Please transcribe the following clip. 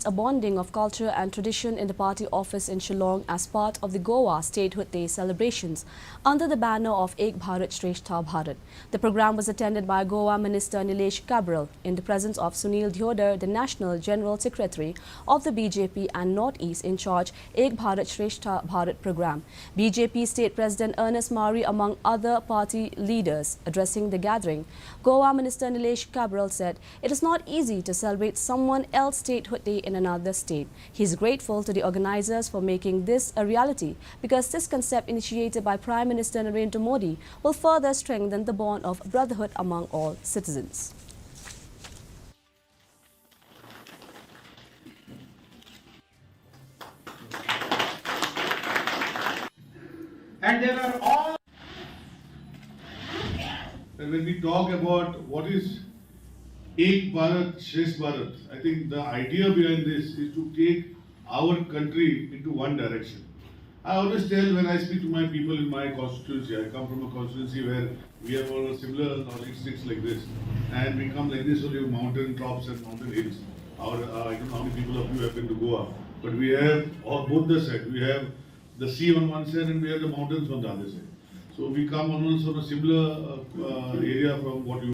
announced a bonding of culture and tradition in the party office in Shillong as part of the Goa Statehood Day celebrations under the banner of Ek Bharat Shrestha Bharat. The program was attended by Goa Minister Nilesh Cabral in the presence of Sunil Dhiodar, the National General Secretary of the BJP and North-East in charge Ek Bharat Shrestha Bharat program. BJP State President Ernest Mari among other party leaders addressing the gathering. Goa Minister Nilesh Cabral said it is not easy to celebrate someone else's statehood day in another state. He is grateful to the organizers for making this a reality because this concept initiated by Prime Minister Narendra Modi will further strengthen the bond of brotherhood among all citizens. And there are all. And when we talk about what is Ek Bharat, Shrestha Bharat, I think the idea behind this is to take our country into one direction. I always tell when I speak to my people in my constituency, I come from a constituency where we have all similar logistics like this, and we come like this, only mountain tops and mountain hills. I don't know how many people of you have been to Goa, but we have both the sides. We have the sea on one side and we have the mountains on the other side. So we come almost on a similar area from what you